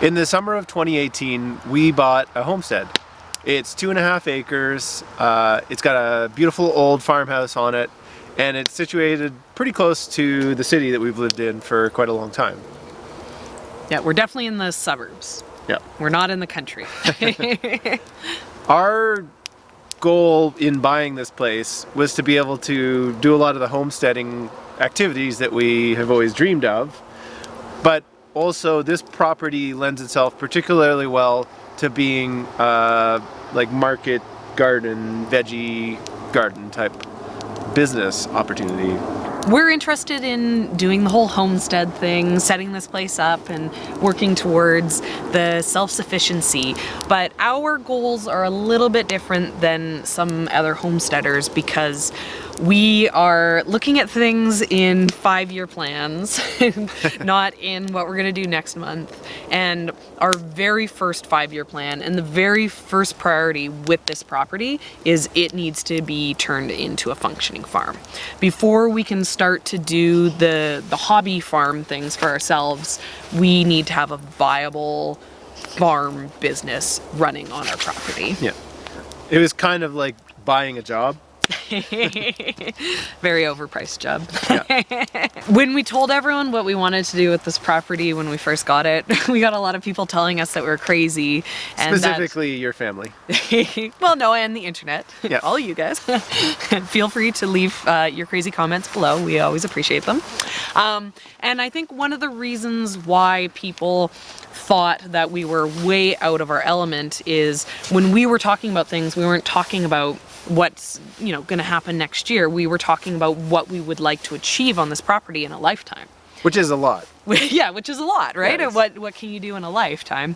In the summer of 2018, we bought a homestead. It's 2.5 acres. It's got a beautiful old farmhouse on it, and it's situated pretty close to the city that we've lived in for quite a long time. Yeah, we're definitely in the suburbs. Yeah. We're not in the country. Our goal in buying this place was to be able to do a lot of the homesteading activities that we have always dreamed of, but also this property lends itself particularly well to being like market garden, veggie garden type business opportunity. We're interested in doing the whole homestead thing, setting this place up and working towards the self-sufficiency. But our goals are a little bit different than some other homesteaders because we are looking at things in 5-year plans, not in what we're gonna do next month. And our very first 5-year plan and the very first priority with this property is it needs to be turned into a functioning farm. Before we can start to do the hobby farm things for ourselves, we need to have a viable farm business running on our property. Yeah. It was kind of like buying a job. Very overpriced job. Yeah. When we told everyone what we wanted to do with this property when we first got it, we got a lot of people telling us that we're crazy. And specifically your family. Well, no, and the internet. Yeah. All you guys. Feel free to leave your crazy comments below. We always appreciate them. And I think one of the reasons why people thought that we were way out of our element is when we were talking about things, we weren't talking about what's going to happen next year. We were talking about what we would like to achieve on this property in a lifetime. Which is a lot. Yeah, which is a lot, right? Yes. What can you do in a lifetime?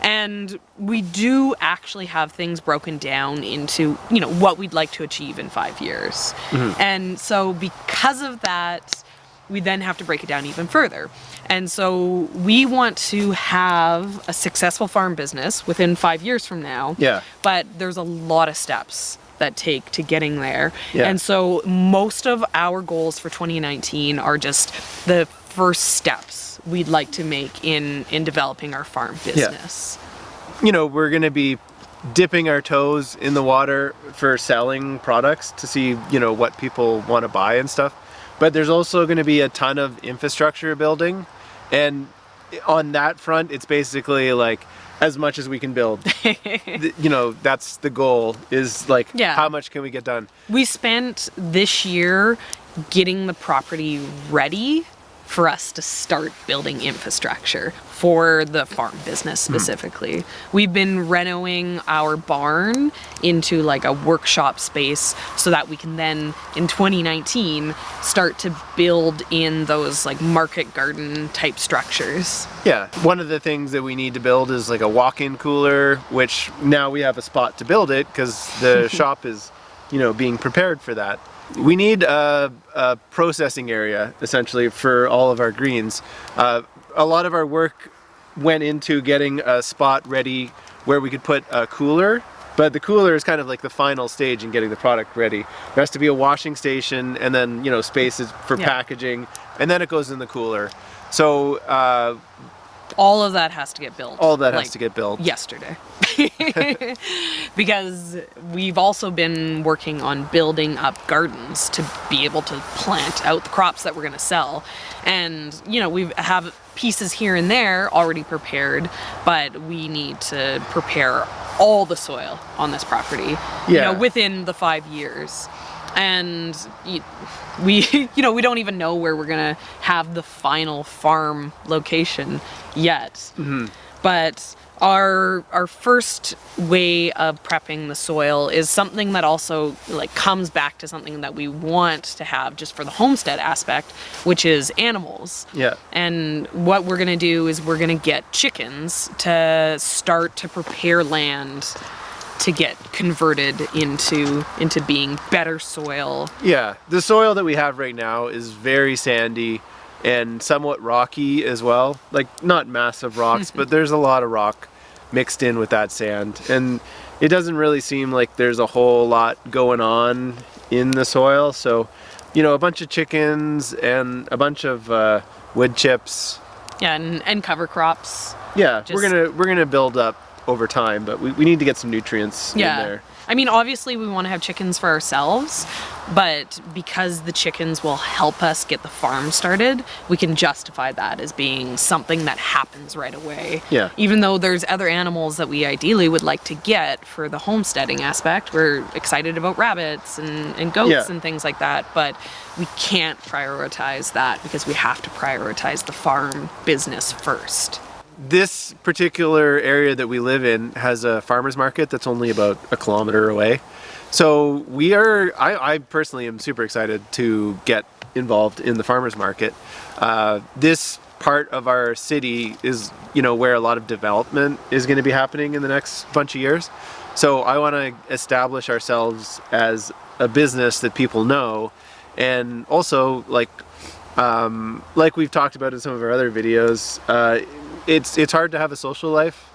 And we do actually have things broken down into, what we'd like to achieve in 5 years. Mm-hmm. And so because of that, we then have to break it down even further. And so we want to have a successful farm business within 5 years from now. Yeah. But there's a lot of steps that take to getting there. Yeah. And so most of our goals for 2019 are just the first steps we'd like to make in developing our farm business. Yeah. We're going to be dipping our toes in the water for selling products to see, what people want to buy and stuff. But there's also going to be a ton of infrastructure building. And on that front, it's basically like as much as we can build. That's the goal, is like, how much can we get done? We spent this year getting the property ready for us to start building infrastructure for the farm business specifically. We've been renovating our barn into like a workshop space so that we can then in 2019 start to build in those like market garden type structures. Yeah, one of the things that we need to build is like a walk-in cooler, which now we have a spot to build it because the shop is, being prepared for that. We need a processing area, essentially, for all of our greens. A lot of our work went into getting a spot ready where we could put a cooler, but the cooler is kind of like the final stage in getting the product ready. There has to be a washing station and then, spaces for packaging, and then it goes in the cooler. So all of that has to get built. All of that has to get built. Yesterday. Because we've also been working on building up gardens to be able to plant out the crops that we're going to sell. And, we have pieces here and there already prepared, but we need to prepare all the soil on this property, within the 5 years. And we don't even know where we're gonna have the final farm location yet. Mm-hmm. But our first way of prepping the soil is something that also like comes back to something that we want to have just for the homestead aspect, which is animals. Yeah. And what we're gonna do is we're gonna get chickens to start to prepare land to get converted into being better soil. Yeah, the soil that we have right now is very sandy and somewhat rocky as well. Like, not massive rocks, but there's a lot of rock mixed in with that sand. And it doesn't really seem like there's a whole lot going on in the soil. So, a bunch of chickens and a bunch of wood chips Yeah, and cover crops. Yeah, Just- we're gonna build up over time, but we need to get some nutrients in there. I mean, obviously we want to have chickens for ourselves, but because the chickens will help us get the farm started, we can justify that as being something that happens right away. Yeah. Even though there's other animals that we ideally would like to get for the homesteading aspect. We're excited about rabbits and goats Yeah. and things like that, but we can't prioritize that because we have to prioritize the farm business first. This particular area that we live in has a farmer's market that's only about a kilometer away. So I personally am super excited to get involved in the farmer's market. This part of our city is, where a lot of development is going to be happening in the next bunch of years. So I want to establish ourselves as a business that people know, and also like we've talked about in some of our other videos, it's hard to have a social life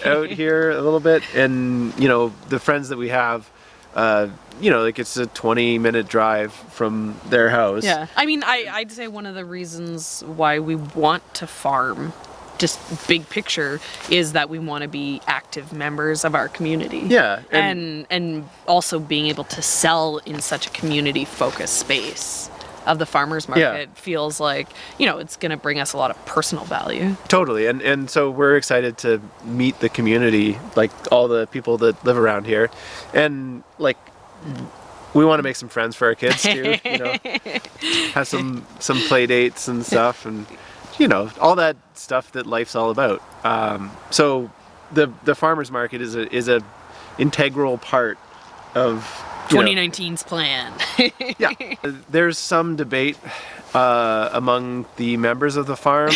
out here a little bit, and the friends that we have, like it's a 20-minute drive from their house. Yeah. I mean, I'd say one of the reasons why we want to farm, just big picture, is that we want to be active members of our community. Yeah. And also being able to sell in such a community-focused space of the farmers market feels like, it's going to bring us a lot of personal value. Totally. And so we're excited to meet the community, like all the people that live around here. And like, we want to make some friends for our kids too, have some play dates and stuff, and all that stuff that life's all about. So the farmers market is a integral part of 2019's plan. Yeah. There's some debate among the members of the farm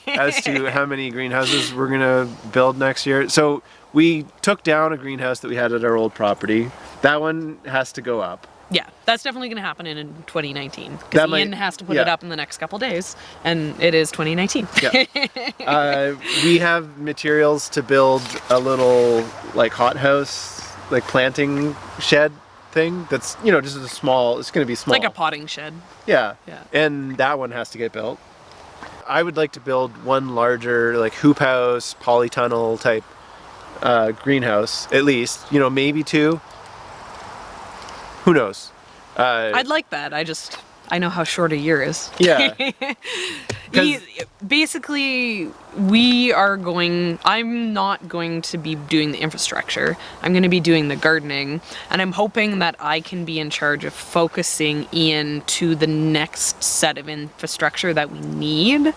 as to how many greenhouses we're going to build next year. So we took down a greenhouse that we had at our old property. That one has to go up. Yeah, that's definitely going to happen in 2019. Because Ian has to put it up in the next couple days, and it is 2019. Yeah. We have materials to build a little like hothouse, like planting shed thing that's just a small, it's going to be small, Like a potting shed. Yeah. Yeah. And that one has to get built. I would like to build one larger like hoop house, polytunnel type greenhouse, at least, maybe two, who knows. I'd like that. I know how short a year is. Yeah. Basically, I'm not going to be doing the infrastructure. I'm going to be doing the gardening, and I'm hoping that I can be in charge of focusing Ian to the next set of infrastructure that we need.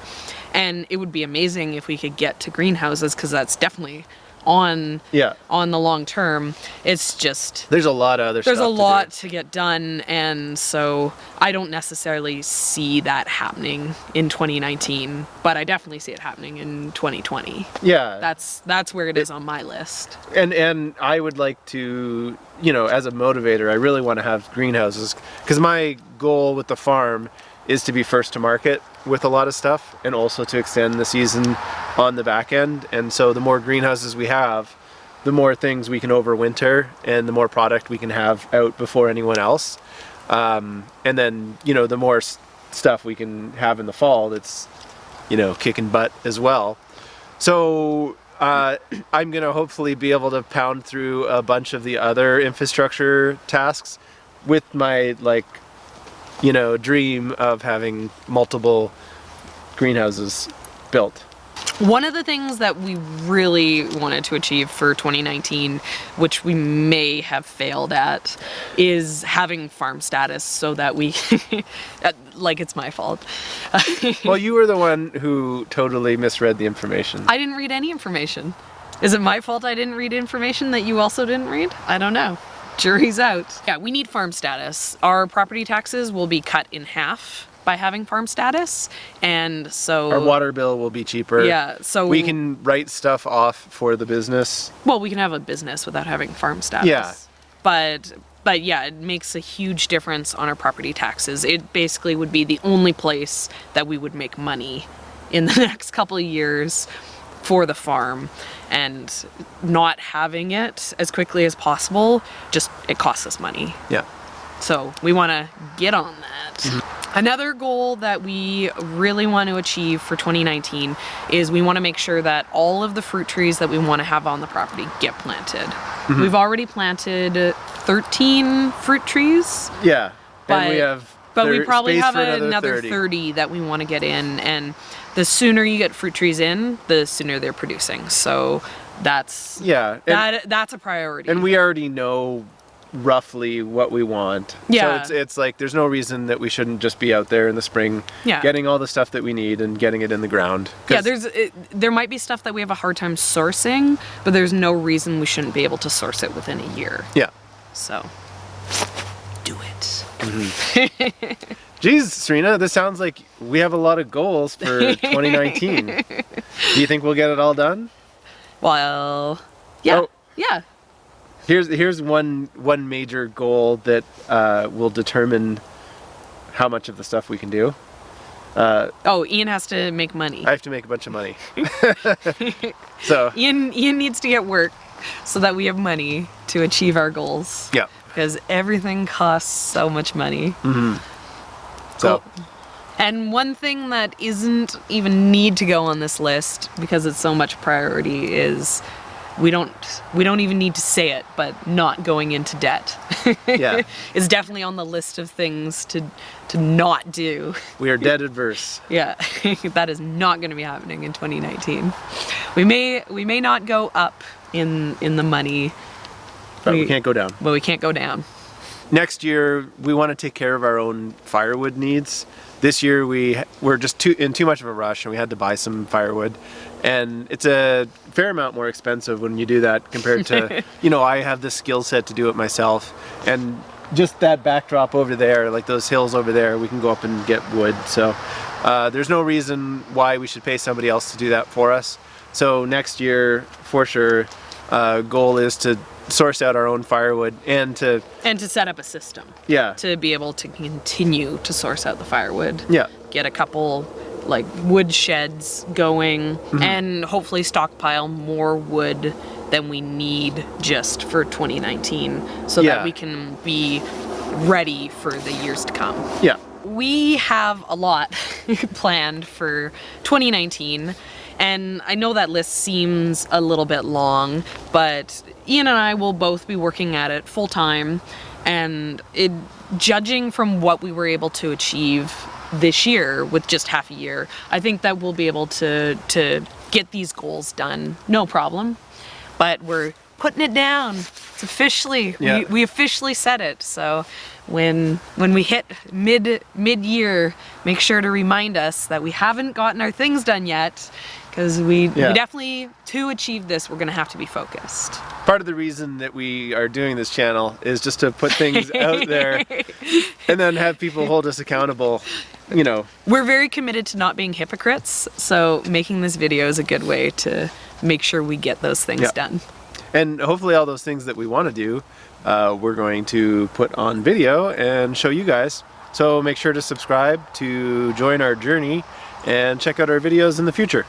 And it would be amazing if we could get to greenhouses, because that's definitely on the long term. It's just there's a lot of other stuff. There's a lot to get done, and so I don't necessarily see that happening in 2019, but I definitely see it happening in 2020. Yeah. That's where it is on my list. And I would like to, as a motivator, I really want to have greenhouses, because my goal with the farm is to be first to market with a lot of stuff, and also to extend the season on the back end. And so the more greenhouses we have, the more things we can overwinter, and the more product we can have out before anyone else. And then, the more stuff we can have in the fall that's, kicking butt as well. So I'm going to hopefully be able to pound through a bunch of the other infrastructure tasks with my, dream of having multiple greenhouses built. One of the things that we really wanted to achieve for 2019, which we may have failed at, is having farm status, so that we, it's my fault. Well, you were the one who totally misread the information. I didn't read any information. Is it my fault I didn't read information that you also didn't read? I don't know. Jury's out. Yeah, we need farm status. Our property taxes will be cut in half by having farm status, and so our water bill will be cheaper. Yeah, so we can write stuff off for the business. Well, we can have a business without having farm status. Yeah. But yeah, it makes a huge difference on our property taxes. It basically would be the only place that we would make money in the next couple of years for the farm, and not having it as quickly as possible, it costs us money. Yeah. So we want to get on that. Mm-hmm. Another goal that we really want to achieve for 2019 is we want to make sure that all of the fruit trees that we want to have on the property get planted. We've already planted 13 fruit trees. Yeah, But, and we have but we probably space have for another 30 that we want to get in, and the sooner you get fruit trees in, the sooner they're producing. So that's that's a priority. And we already know roughly what we want. Yeah. So it's like there's no reason that we shouldn't just be out there in the spring getting all the stuff that we need and getting it in the ground. Yeah, there might be stuff that we have a hard time sourcing, but there's no reason we shouldn't be able to source it within a year. Yeah. So do it. Geez, Serena, this sounds like we have a lot of goals for 2019. Do you think we'll get it all done? Well, yeah. Oh. Yeah. Here's one major goal that will determine how much of the stuff we can do. Ian has to make money. I have to make a bunch of money. So Ian needs to get work so that we have money to achieve our goals. yeah. Because everything costs so much money. So And one thing that isn't even need to go on this list because it's so much priority is we don't even need to say it, but not going into debt. yeah, It's definitely on the list of things to not do. we are debt adverse. Yeah, that is not going to be happening in 2019. We may not go up in the money, But we can't go down. but we can't go down. Next year, we want to take care of our own firewood needs. This year, we're just in too much of a rush, and we had to buy some firewood. And it's a fair amount more expensive when you do that compared to, I have the skill set to do it myself. And just that backdrop over there, like those hills over there, we can go up and get wood. So there's no reason why we should pay somebody else to do that for us. So next year, for sure, goal is to source out our own firewood and to set up a system. Yeah. To be able to continue to source out the firewood. Yeah. Get a couple like wood sheds going and hopefully stockpile more wood than we need just for 2019 so that we can be ready for the years to come. Yeah. We have a lot planned for 2019. And I know that list seems a little bit long, but Ian and I will both be working at it full time. And judging from what we were able to achieve this year with just half a year, I think that we'll be able to get these goals done, no problem. But we're putting it down. It's officially, we officially said it. So when we hit mid-year, make sure to remind us that we haven't gotten our things done yet. Because we definitely, to achieve this, we're going to have to be focused. Part of the reason that we are doing this channel is just to put things out there and then have people hold us accountable, We're very committed to not being hypocrites, so making this video is a good way to make sure we get those things done. And hopefully all those things that we want to do, we're going to put on video and show you guys. So make sure to subscribe to join our journey and check out our videos in the future.